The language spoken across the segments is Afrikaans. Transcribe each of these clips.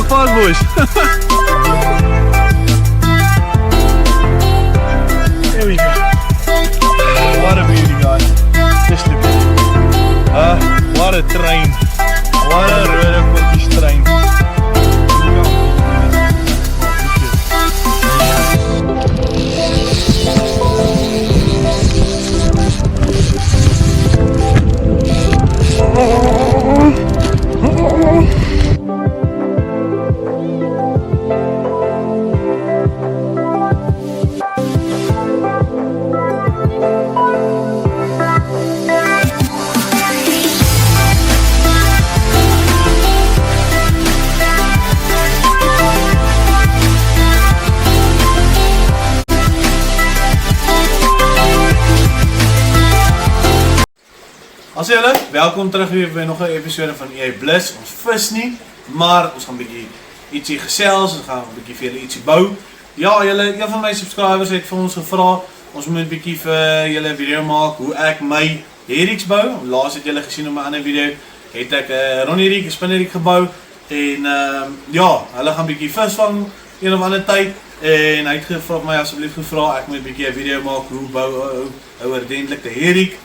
maak vas boys. There we go. What a beauty guys. Just look at it. What a train. What a rode potjies train. As julle, welkom terug weer by nog 'n episode van EA Bliss. Ons vis nie, maar ons gaan 'n bietjie ietsie gesels, ons gaan 'n bietjie vir julle ietsie bou. Ja, julle, een van my subscribers het vir ons gevra, ons moet 'n bietjie vir julle 'n video maak hoe ek my herricks bou. Laas het julle gesien op my ander video, het ek 'n ronherrick, 'n spinherrick gebou en ja, hulle gaan 'n bietjie vis vang een of ander tyd en hy het gevra my asseblief gevra ek moet 'n bietjie 'n video maak hoe bou 'n ordentlike herrick.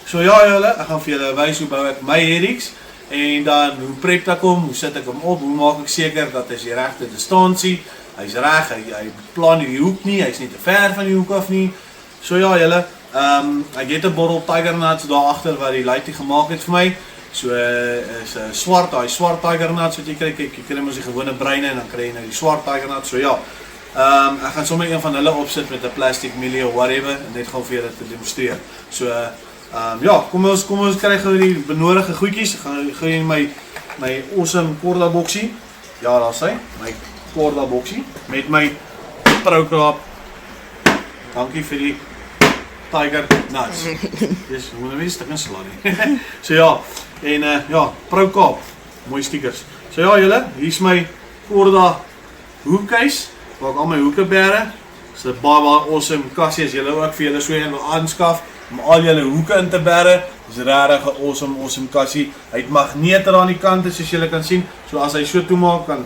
So ja julle, ek gaan vir julle wys hoe bou ek my herricks en dan hoe prep ek hom, hoe sit ek hom op, hoe maak ek seker dat hy is die regte distansie, hy's reg, hy plan nie die hoek nie, hy's nie te ver van die hoek af nie. So ja julle, ek het 'n bottel Tiger Nuts daar agter wat die laaitjie gemaak het vir my. So is 'n swart, daai swart Tiger Nuts wat jy kry, kyk jy kry mos die gewone bruine en dan kry jy nou die swart Tiger Nuts. So ja, ek gaan sommer een van hulle opsit met 'n plastic mielie of whatever en net gou vir julle te demonstreer. So ja, kom ons kry gou die benodigde goedjies. Ek gaan gou in my awesome Korda boksie. Ja, daar's hy, my Korda boksie met my Pro-Kaap. Dankie vir die Tiger Nuts. Dis moet nou weer stuk in slaan nie. So ja, en ja, Pro-Kaap, mooi stickers. So ja julle, hier's my Korda hoekcase waar ek al my hoeke bære. Dis 'n baie awesome kassie as julle ook vir julle so een wil aanskaf om al julle hoeke in te bære. Dis regtig 'n awesome kassie. Hy het magnete aan die kante soos julle kan sien. So as hy so toemaak kan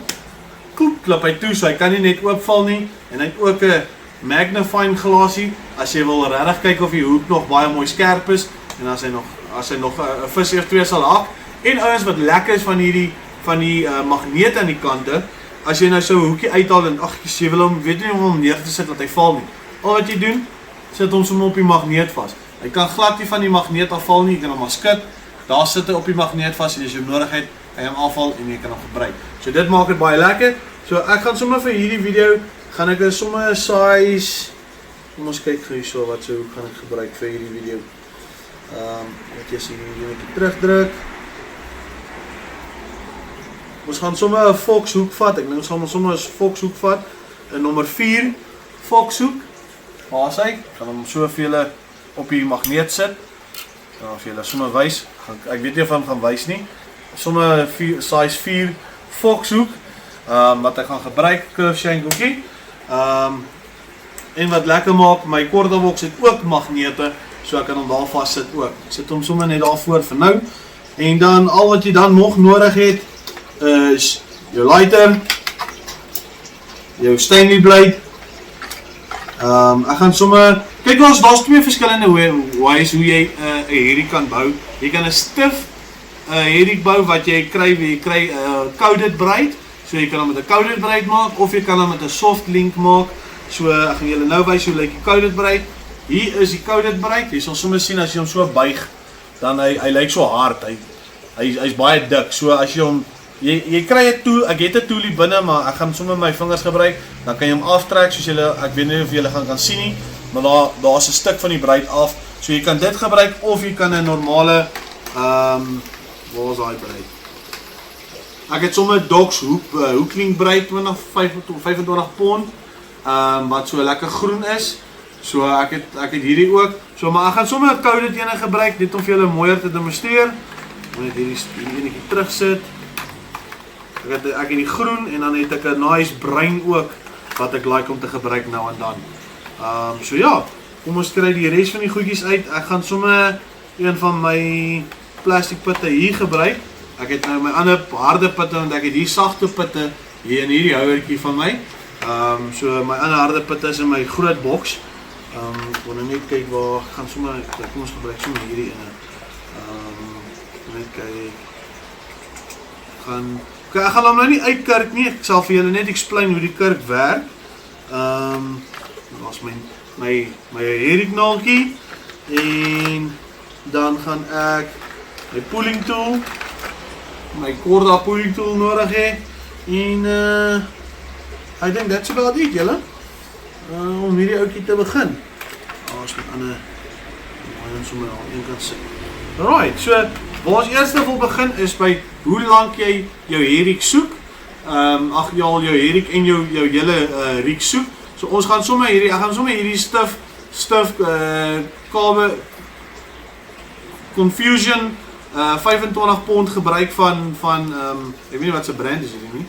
klap hy toe, so hy kan nie net oopval nie. En hy het ook 'n magnifying glasie as jy wil regtig kyk of die hoek nog baie mooi skerp is en as hy nog 'n vis of twee sal hak. En ouens wat lekker is van die magnete aan die kante, as jy nou so 'n hoekie uithaal en ag jy wil hom weet nie hoe om hom neer te sit dat hy val nie. Al wat jy doen, sit hom sommer op die magneet vas. Hy kan glad nie van die magneet afval nie, jy kan hom maar skud. Daar sit hy op die magneet vas en as jy hom nodig het, kan jy hom afval en jy kan hom gebruik. So dit maak dit baie lekker. So ek gaan sommer vir hierdie video gaan ek sommer 'n size. Kom ons kyk gou hierso wat so gaan ek gebruik vir hierdie video. Wat jy sien hier net terugdruk. Ons gaan sommer 'n Foxhoek vat. Ek dink ons gaan sommer 'n Foxhoek vat. 'n nommer 4 Foxhoek. Waar's hy? Gaan hom so vir julle op die magneet sit. Ja, vir julle sommer wys. Ek weet nie of hom gaan wys nie. Sommer size 4 Foxhoek. Wat ek gaan gebruik, curve shank hoekie. En wat lekker maak, my Korda box het ook magnete, so ek kan hom daar vas sit ook. Ek sit hom sommer net daar voor vir nou. En dan al wat jy dan nog nodig het is jou lighter, jou Stanley blade. Ek gaan sommer kyk daar's twee verskillende ways hoe jy 'n herrick kan bou. Jy kan 'n stif herrick bou wat jy kry coated braid. So jy kan hom met 'n coated braid maak of jy kan hom met 'n soft link maak. So ek gaan julle nou wys hoe lyk die coated braid. Hier is die coated braid. Jy sal sommer sien as jy hom so buig, dan hy lyk so hard. Hy's baie dik. So as jy hom jy kry 'n tool, ek het 'n toolie binne, maar ek gaan sommer my vingers gebruik. Dan kan jy hom aftrek soos julle, ek weet nie of julle kan sien nie, maar daar's 'n stuk van die braid af. So jy kan dit gebruik of jy kan 'n normale waar is daai braid? Ek het sommer Docs hoekling braid 25 pond. Wat so lekker groen is. So ek het hierdie ook. So maar ek gaan sommer 'n coated ene gebruik net om vir julle mooier te demonstreer. Ek moet hierdie enetjie terugsit. Ek het die groen en dan het ek 'n nice bruin ook wat ek like om te gebruik nou en dan. So ja, kom ons kry die res van die goedjies uit. Ek gaan sommer een van my plastic pitte hier gebruik. Ek het nou my ander harde pitte want ek het hier sagte pitte hier in hierdie houertjie van my. So my ander harde pitte is in my groot boks. Ek wil nou net kyk waar, gaan sommer, kom ons gebruik sommer hierdie ene. Net kyk, ek gaan hom nou nie uitkurk nie, ek sal vir julle net explain hoe die kurk werk. Was my heriknaaltjie, en dan gaan ek my pulling tool, my Korda pulling tool nodig hê, en I think that's about it, julle. Om hierdie ouetjie te begin. As met ander, ons sommer al een kan sit. Alright, so waar ons eerst wil begin is by hoe lank jy jou herik soek. Jou herik en jou hele riek soek. So ons gaan sommer hierdie, ek gaan sommer hierdie stif Kabe Confusion 25 pond gebruik van ek weet nie wat se brand is hierdie nie.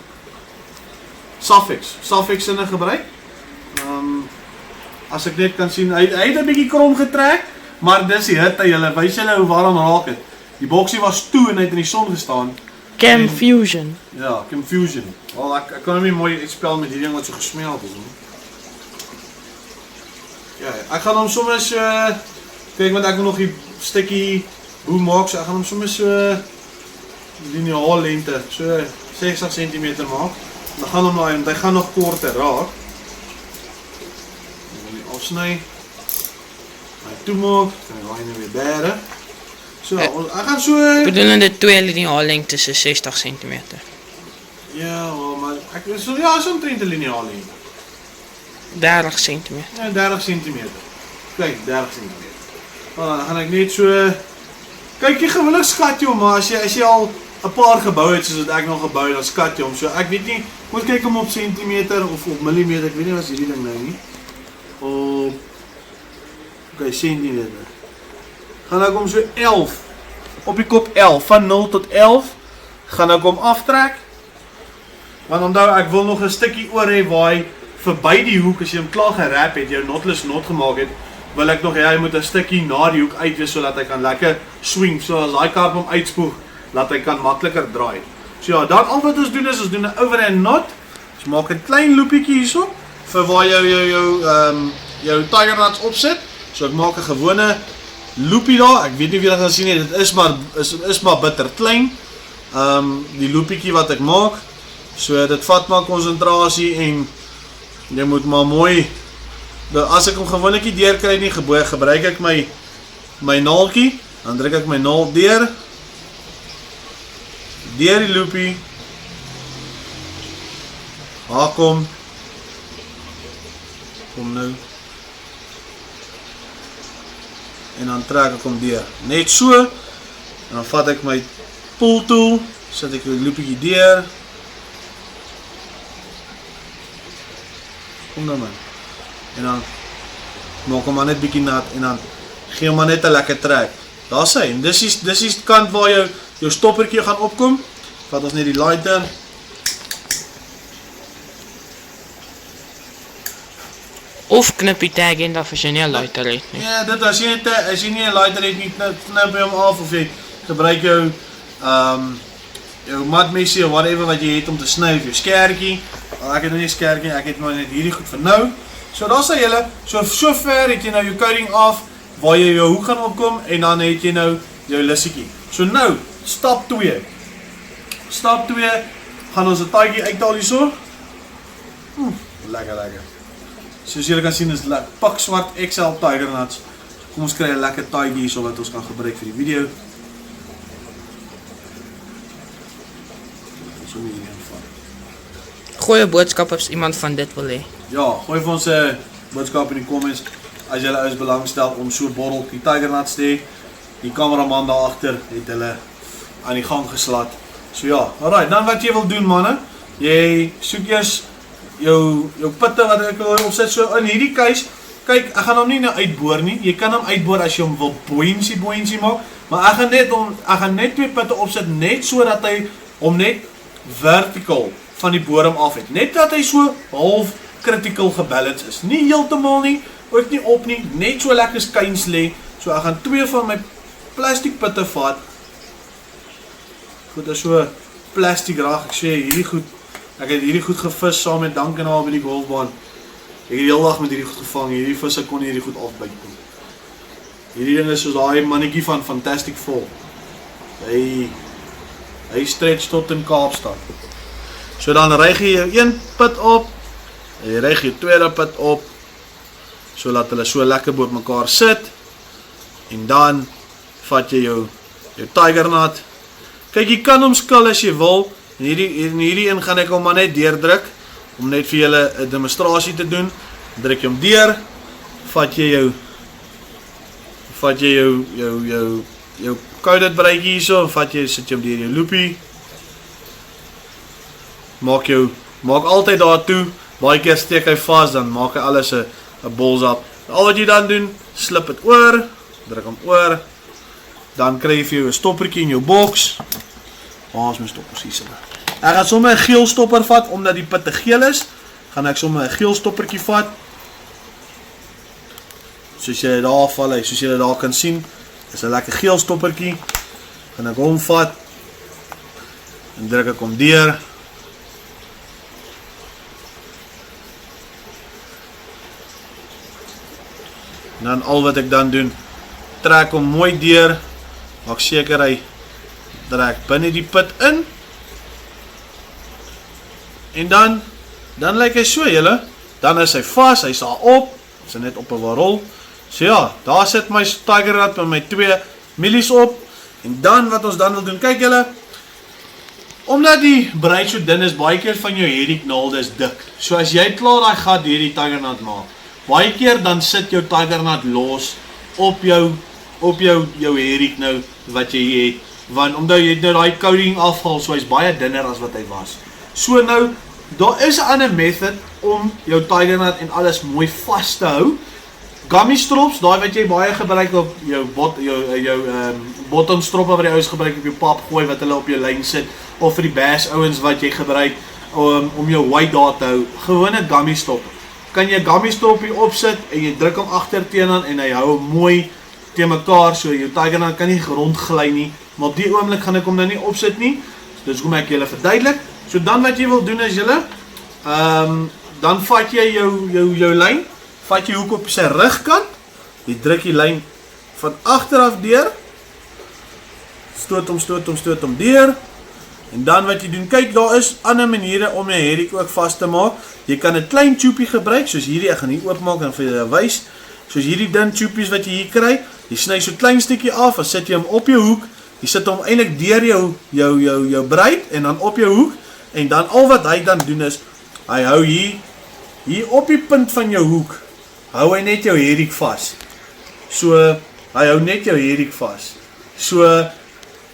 Safex in gebruik. As ek net kan sien, hy het 'n bietjie krom getrek, maar dis die hitte, julle wys julle hoe warm raak het. Die boksie was toe en hy het in die son gestaan. Confusion. Ja, Confusion. Wel, ek kan hom nie mooi spel met hierdie ding wat so gesmeld is nie. Ja, ek gaan hom soms kyk, want ek wil nog die stukkie hoe maak, so ek gaan hom soms lineaal lengte, so 60 cm maak. Dan gaan hom want hy gaan nog korter raak. Afsny, my toemaak, kan die lijn weer bere. So, ek gaan so... Bedoelende 2 lineaal lengtes is 60 cm. Ja, maar ek is omtrent 'n lineaal lengte. 30 cm. Ja, 30 cm. Kijk, 30 cm. Dan gaan ek net so... Kijk, jy gewillig skat jy hom, maar as jy al 'n paar gebou het, soos wat ek nog gebou het, dan skat jy hom. So, ek weet nie, moet kyk hom op centimeter of op millimeter, ek weet nie wat is hierdie ding nou nie. Oké, centimeter. Gaan ek hom so 11, op die kop 11, van 0 tot 11, gaan ek hom aftrek. Want onthou, ek wil nog 'n stukkie oor hê waar hy verby die hoek, as jy hom klaar gerap het, jou knotless knot gemaak het, wil ek nog hê hy moet 'n stukkie na die hoek uit wees, sodat hy kan lekker swing, so as daai karp hom uitspoeg, laat hy kan makliker draai. So ja, dan al wat ons doen is, ons doen 'n overhand knot, ons maak 'n klein loopiekie hierso, vir waar jou tiger knots opsit. So ek maak 'n gewone loopie daar, ek weet nie of julle gaan sien nie, dit is maar bitter klein, die loopiekie wat ek maak, so dit vat maar konsentrasie en jy moet maar mooi, as ek hom gewoonlik deur kry nie, gebruik ek my naaltjie, dan druk ek my naal deur die loopie, haak hom, kom nou, en dan trek ek hom deur, net so, en dan vat ek my pull tool, sit ek die loopie deur, kom nou man, en dan maak hom maar net bietjie nat, en dan gee hom maar net 'n lekker trek, daar is hy, en dis die kant waar jou stoppertjie gaan opkom, vat ons net die lighter, Of knip die tag in, dat as jy nie 'n lighter het nie. Ja, dit as jy nie 'n lighter het nie, knip by hom af, of jy gebruik jou matmesie of whatever wat jy het om te sny, of jou skertjie, ek het nou nie skertjie, ek het maar net hierdie goed vir nou. So daar sê julle, so ver het jy nou jou coating af, waar jy jou hoek gaan opkom, en dan het jy nou jou lissietjie. So nou, stap 2. Stap 2, gaan ons 'n taaitjie uithaal hierso. Lekker. Soos julle kan sien, is pak swart XL Tiger Nuts. Kom ons kry 'n lekker taaitjie hierso wat ons kan gebruik vir die video. Gooi 'n boodskap as iemand van dit wil hê. Ja, gooi vir ons 'n boodskap in die comments as julle is belangstel om so 'n botteltjie Tiger Nuts te hê. Die kameraman daar agter het hulle aan die gang geslat. So ja, alright, dan wat jy wil doen manne, jy soek eers jou pitte wat ek wil opsit, so in hierdie case, kyk, ek gaan hom nie nou uitboor nie, jy kan hom uitboor as jy hom wil buoyancy maak, maar ek gaan net 2 pitte opsit, net so dat hy hom net vertical van die bodem af het, net dat hy so half critical gebalanced is, nie heeltemal nie, ook nie op nie, net so lekker skuins lê, so ek gaan 2 van my plastic pitte vat, goed, is so plastic raag, ek sê hierdie goed, Ek het hierdie goed gevis saam met Duncan daar by die golfbaan. Ek het die hele dag met hierdie goed gevang, hierdie visse kon hierdie goed afbyt. Hierdie ding is soos daai mannetjie van Fantastic Four. Hy stretch tot in Kaapstad. So dan rig jy jou een put op, en jy rig jou tweede put op, so laat hulle so lekker bo mekaar sit, en dan vat jy jou tiger knot. Kyk, jy kan hom skil as jy wil, en hierdie een gaan ek hom maar net deurdruk, om net vir julle 'n demonstrasie te doen. Druk jy hom deur, vat jy jou coated breitjie hierso, sit jy hom deur jou loopie. Maak altyd daar toe, baie keer steek hy vas, dan maak hy alles 'n bolsap. Al wat jy dan doen, slip dit oor, druk hom oor, dan kry jy vir jou 'n stoppertjie in jou boks. Waar is my stoppers hier? Ek gaan sommer 'n geel stopper vat, omdat die putte geel is, gaan ek sommer 'n geel stoppertjie vat. Soos jy daar val, soos jy daar kan sien, is 'n lekker geel stoppertjie. Gaan ek hom vat, en druk ek hom deur. En dan al wat ek dan doen, trek hom mooi deur, maak seker hy trek binne die put in, en dan lyk hy so, julle, dan is hy vas, hy sal op, is hy net op 'n warrol. So ja, daar sit my tiger knot met my 2 millies op, en dan wat ons dan wil doen, kyk julle, omdat die breid so dun is, baie keer van jou herring naalde is dik. So as jy klaar daai gat deur die tiger knot maak, baie keer dan sit jou tiger knot los op jou herring nou wat jy hier het, want omdat jy het nou daai coating afhaal, so hy's baie dunner as wat hy was. So nou, daar is 'n ander method om jou tiger knot en alles mooi vas te hou. Gummy strops, daai wat jy baie gebruik op jou bottom stroppe wat die ouens gebruik op jou pap gooi wat hulle op jou lyn sit, of vir die bass ouens wat jy gebruik om jou white daar te hou, gewone gummy strop. Kan jy 'n gummy stroppie opsit en jy druk hom agter teenoor en hy hou hom mooi teen mekaar, so jou tiger knot kan nie rondgly nie, maar op die oomblik gaan ek hom nou nie opsit nie, dus kom ek julle verduidelik. So dan wat jy wil doen is julle, dan vat jy jou lyn, vat jy hoek op sy rugkant, jy druk die lyn van agteraf deur, stoot hom deur, en dan wat jy doen, kyk, daar is ander maniere om jou herring ook vas te maak. Jy kan 'n klein tubie gebruik, soos hierdie, ek gaan hier oopmaak en vir julle wys, soos hierdie dun tubies wat jy hier kry, jy sny so klein stukkie af, en sit jy hom op jou hoek, jy sit hom eintlik deur jou breid, en dan op jou hoek, en dan al wat hy dan doen is, hy hou hier op die punt van jou hoek, hou hy net jou herring vas. So, hy hou net jou herring vas. So,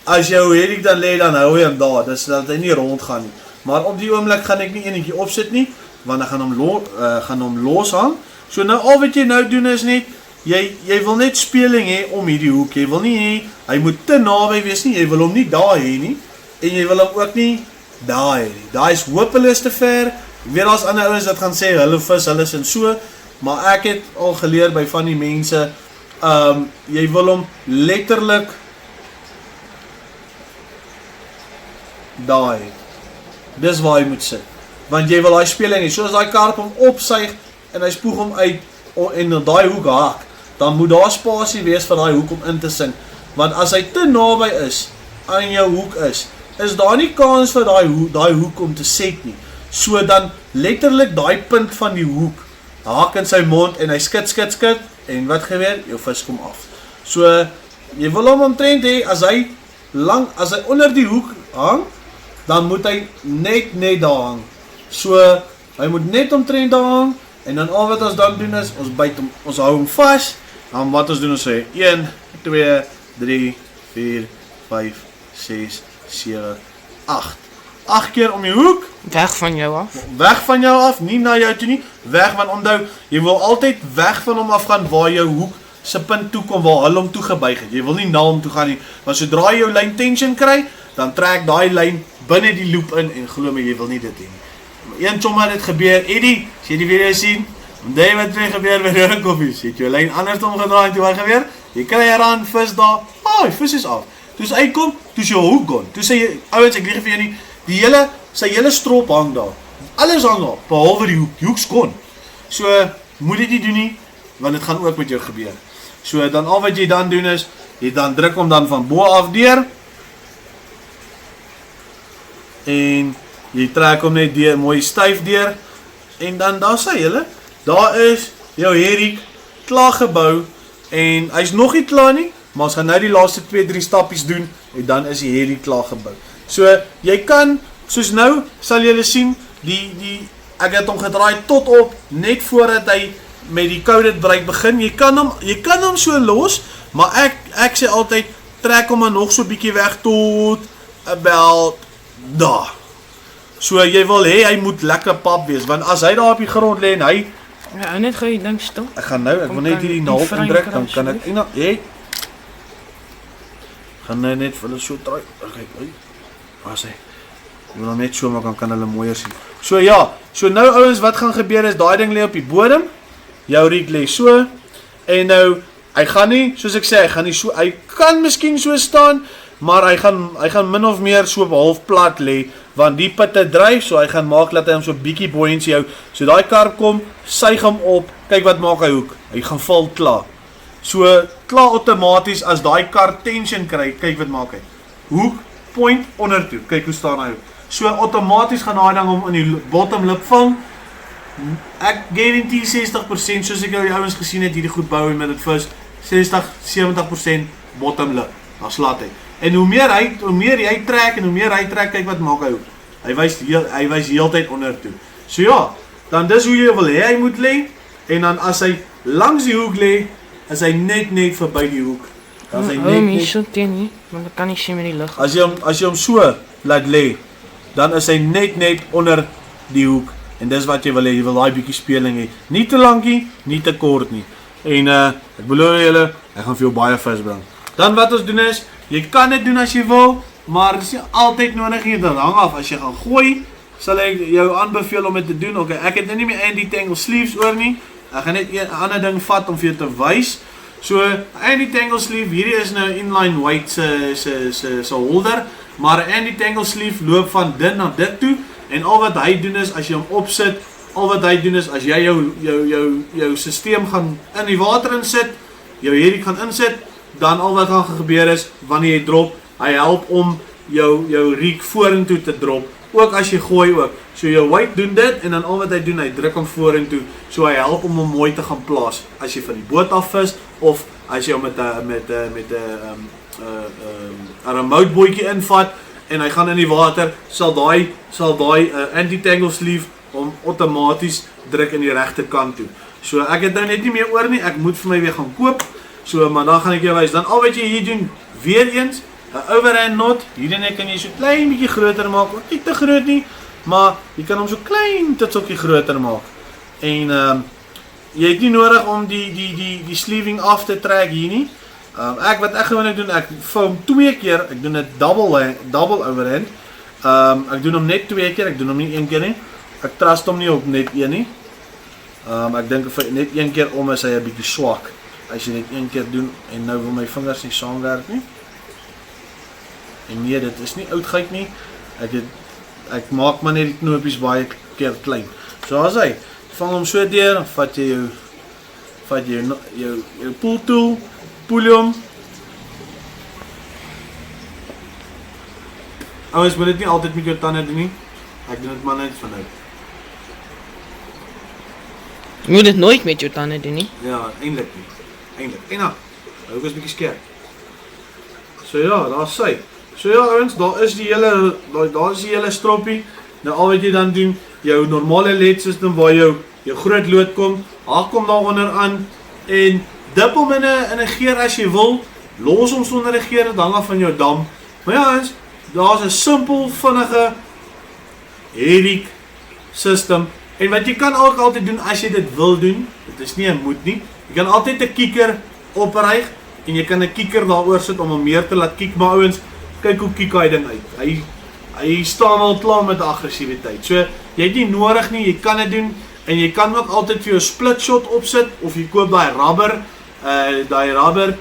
as jou herring dan lê, dan hou hy hom daar, dus dat hy nie rondgaan nie. Maar op die oomblik gaan ek nie enetjie opsit nie, want ek gaan hom loshang. So nou al wat jy nou doen is net, jy wil net speling hê om hierdie hoek, jy wil nie hê, hy moet te naby wees nie, jy wil hom nie daar hê nie, en jy wil hom ook nie daar hê nie. Daar is hopeloos te ver, ek weet daar's ander ouens wat gaan sê, hulle vis, hulle is en so, maar ek het al geleer by van die mense, jy wil hom letterlik daar hê. Dis waar hy moet sit, want jy wil daai speling hê, soos daai karp hom opsuig, en hy spoeg hom uit, en in daai hoek haak, dan moet daar spasie wees vir daai hoek om in te sink, want as hy te naby is, aan jou hoek is daar nie kans vir daai hoek om te set nie, so dan letterlik daai punt van die hoek, haak in sy mond, en hy skit, en wat gebeur? Jou vis kom af. So, jy wil hom omtrent hê, as hy onder die hoek hang, dan moet hy net daar hang. So, hy moet net omtrent daar hang, en dan al wat ons dan doen is, ons hou hom vas, dan wat ons doen is sê, 1, 2, 3, 4, 5, 6, 7, 8. 8 keer om die hoek. Weg van jou af. Weg van jou af, nie na jou toe nie. Weg, want onthou, jy wil altyd weg van hom af gaan waar jou hoek se punt toe kom, waar hulle hom toe gebuig het. Jy wil nie na hom toe gaan nie, want sodra jy jou lyn tension kry, dan trek daai lyn binne die loop in, en glo my, jy wil nie dit hê nie. Een sommer het gebeur, Eddie, as jy die video sien, omdat wat het gebeur by Rock Koffies, jy het jou lyn anders omgedraai, en toe wat gebeur, jy kry een vis daar, die vis is af. Toe hy kom, toe is jou hoek gone. Toe sê jy, ouwens, ek lieg vir jou nie, die hele sy hele strop hang daar. Alles hang daar, behalwe die hoek. Die hoek skon. So, moet dit nie doen nie, want dit gaan ook met jou gebeur. So, dan al wat jy dan doen is, jy dan druk hom dan van bo af deur, en jy trek hom net deur, mooi styf deur, en dan daar sê julle, daar is jou herriek klaar gebou, en hy's nog nie klaar nie, maar ons gaan nou die laaste 2-3 stappies doen, en dan is die herriek klaar gebou. So, jy kan, soos nou, sal julle sien, ek het hom gedraai tot op, net voordat hy met die coded break begin, jy kan hom so los, maar ek sê altyd, trek hom maar nog so bietjie weg tot, about, daar. So jy wil hê, hy moet lekker pap wees, want as hy daar op die grond lê en hy, Ja, net gou die ding stil. ek gaan nou, ek wil net hierdie naald indruk, dan kan ek, gaan nou net vir hulle so draai, kyk, waar is hy? Ek wil hom net so maak, dan kan hulle mooier sien. So ja, so nou ouens, wat gaan gebeur is, daai ding lê op die bodem, jou riek lê so, en nou, hy gaan nie, soos ek sê, hy kan miskien so staan, maar hy gaan min of meer so half plat lê, want die pitte dryf, so hy gaan maak dat hy hom so bietjie buoyancy hou, so daai kar kom, suig hom op, kyk wat maak hy hoek, hy gaan val klaar. So, klaar outomaties, as daai kar tension kry, kyk wat maak hy, hoek, point, onder toe, kyk hoe staan hy, so outomaties gaan hy dan hom in die bottom lip vang, ek guarantee 60%, soos ek jou die ouens gesien het, hierdie goed bou en met het vis, 60-70% bottom lip, dan slaat hy. En hoe meer hy trek, en hoe meer hy trek, kyk wat maak hy hoek. Hy wys heeltyd onder toe. So ja, dan dis hoe jy wil hê hy moet lê, en dan as hy langs die hoek lê, is hy net verby die hoek. Dan is hy net so teen nie, want ek kan nie sien met die lig. As jy hom so laat lê, dan is hy net onder die hoek. En dis wat jy wil hê, jy wil daai bietjie speling hê. Nie te lankie, nie te kort nie. En ek beloof julle, ek gaan vir jou baie vis bring. Dan wat ons doen is, jy kan dit doen as jy wil, maar dit is nie altyd nodig nie, dit hang af. As jy gaan gooi, sal ek jou aanbeveel om dit te doen. Okay, ek het nou nie meer anti-tangle sleeves oor nie. Ek gaan net 'n ander ding vat om vir jou te wys. So, anti-tangle sleeve, hierdie is nou inline weight se holder, maar 'n anti-tangle sleeve loop van dit na dit toe, en al wat hy doen is, as jy hom opsit, as jy jou systeem gaan in die water insit, jou herriek gaan insit, dan al wat gaan gebeur is, wanneer jy drop, hy help om jou riek vorentoe te drop, ook as jy gooi ook. So jou weight doen dit, en dan al wat hy doen, hy druk hom vorentoe, so hy help om hom mooi te gaan plaas, as jy van die boot af vis, of as jy hom met 'n remote bootjie invat, en hy gaan in die water, sal daai anti-tangle sleeve om outomaties druk in die regte kant toe. So ek het nou net nie meer oor nie, ek moet vir my weer gaan koop, so maar dan gaan ek jou wys. Dan al wat jy hier doen, weer eens, 'n overhand knot, hierdie kan jy so klein bietjie groter maak, ook nie te groot nie, maar jy kan hom so klein titseltjie groter maak. En jy het nie nodig om die sleeving af te trek hier nie. Wat ek gewoonlik doen, ek vou hom 2 keer, ek doen dit double overhand. Ek doen hom net 2 keer, ek doen hom nie 1 keer nie. Ek trust hom nie op net 1 nie. Ek dink vir net 1 keer om is hy 'n bietjie swak. As jy net 1 keer doen, en nou wil my vingers nie saamwerk nie. En nee, dit is nie oudgyk nie. Ek maak maar net die knopies baie keer klein. So as hy, vang hom so deur, vat jy jou pull tool, poel hom. Ouens, moet dit nie altyd met jou tande doen nie. Ek doen dit maar net vanuit. Je moet het nooit met je tanden doen, nie? Ja, eindelijk niet. Eindelijk. En nou, ook eens een beetje skerp. So ja, daar is sy. So ja, ouens, daar is die hele stroppie. Nou al wat jy dan doen, jou normale LED system waar jou groot lood kom, daar kom daar onder aan en dip hom in 'n geer as jy wil. Los hom sonder 'n geer, dit hang af van jou dam. Maar ja, ouens, daar's 'n simpel, vinnige herriek system. En wat jy kan ook altyd doen as jy dit wil doen, dit is nie 'n moet nie. Jy kan altyd 'n kieker opryg en jy kan 'n kieker daaroor sit om hom meer te laat kiek, maar ouens, kyk hoe kiek hy ding uit. Hy staan al klaar met aggressiwiteit. So jy het nie nodig nie, jy kan dit doen en jy kan ook altyd vir jou split shot opsit of jy koop daai rubber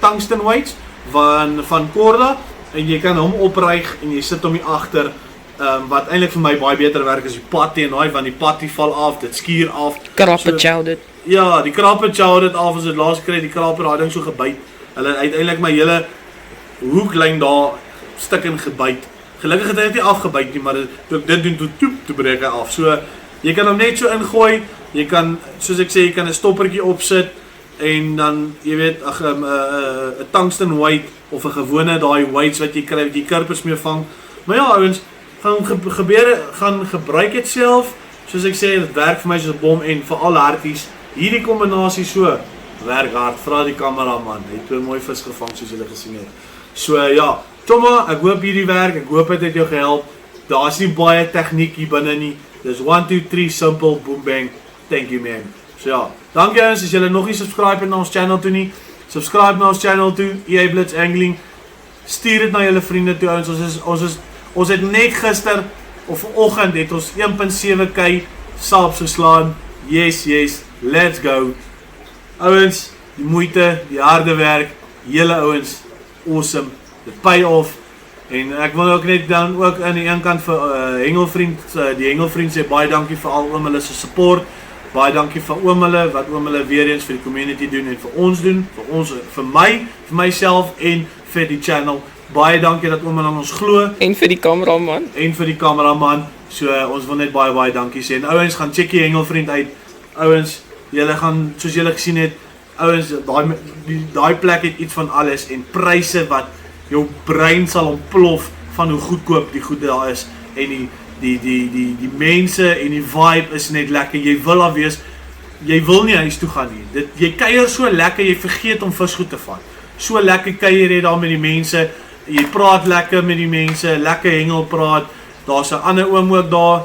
tungsten weights van Korda en jy kan hom opryg en jy sit hom hier agter wat eintlik vir my baie beter werk is die patty en daai, want die patty val af, dit skuur af. Krappe chow dit. Ja, die krappe chow dit af, as dit laas kry, die krappe daai ding so gebyt. Hulle het uiteindelik my hele hoeklyn daar stuk in gebyt. Gelukkig het hy dit nie afgebyt nie, maar toe ek dit doen, toe breek hy af. So, jy kan hom net so ingooi, jy kan, soos ek sê, jy kan 'n stoppertjie opsit, en dan, jy weet, 'n tungsten weight, of 'n gewone daai weights wat jy kry, wat jy kurpers mee vang. Maar ja, ouens, gaan gebruik dit self, soos ek sê, dit werk vir my soos 'n bom, en vir al harties, hierdie kombinasie so, werk hard, vra die kameraman, hy het 2 mooi vis gevang, soos julle gesien het. So ja, Chomma, ek hoop hierdie werk, ek hoop het jou gehelp, daar is nie baie tegniek hier binne nie, dis 1, 2, 3, simple, boom bang, thank you man. So ja, dankie ons, as julle nog nie subscribe het na ons channel toe nie, subscribe na ons channel toe, EA Blitz Angling, stuur dit na julle vriende toe, ons het net gister, of vanoggend het ons 1.7k subs geslaan, yes, let's go. Ouens, die moeite, die harde werk, julle ouens, awesome, dit pay off, en ek wil ook net dan ook aan die een kant vir Hengelvriend, die Hengelvriend sê baie dankie vir al oom hulle se support, baie dankie vir oom hulle, wat oom hulle weer eens vir die community doen en vir ons doen, vir my, vir myself en vir die channel, baie dankie dat oom hulle aan ons glo, En vir die kameraman. So ons wil net baie dankie sê, en ouens gaan check die Hengelvriend uit, ouens, julle gaan, soos julle gesien het, ouens, daai plek het iets van alles, en pryse wat jou brein sal ontplof, van hoe goedkoop die goed daar is, en die mense, en die vibe is net lekker, jy wil al wees, jy wil nie huis toe gaan nie, jy kuier so lekker, jy vergeet om visgoed te vat, so lekker kuier jy daar met die mense, jy praat lekker met die mense, lekker hengel praat, daar's 'n ander oom ook daar,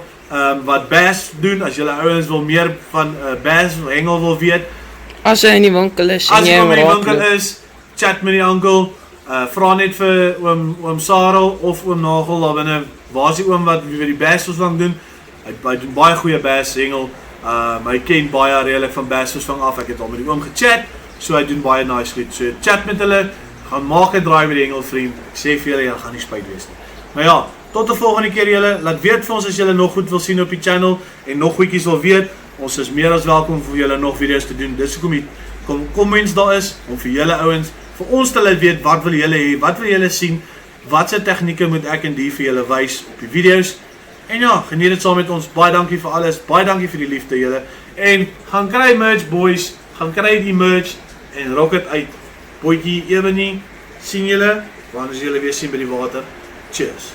wat bass doen, as julle ouens wil meer van bass hengel wil weet, As hy in die winkel is, as jy in die winkel is, chat met die uncle, vra net vir oom Sarel, of oom Nagel, daar binne, waar is die oom wat vir die bass lang doen, hy doen baie goeie bass hengel, hy ken baie redelik van bass vang af, ek het al met die oom gechat, so hy doen baie nice goed, so chat met hulle, gaan maak 'n draai met die Hengelvriend, ek sê vir julle, gaan nie spyt wees nie. Maar ja, tot die volgende keer julle, laat weet vir ons as julle nog goed wil sien op die channel, en nog goedjies wil weet, ons is meer as welkom vir julle nog video's te doen, dis hoekom die comments daar is, om vir julle ouens, vir ons te laat weet, wat wil julle hê, wat wil julle sien, wat se tegnieke moet ek en die vir julle wys op die video's, en ja, geniet dit saam met ons, baie dankie vir alles, baie dankie vir die liefde julle, en gaan kry merch boys, gaan kry die merch, en rock het uit, boetjie, ewe nie, sien julle, wanneer as julle weer sien by die water, cheers.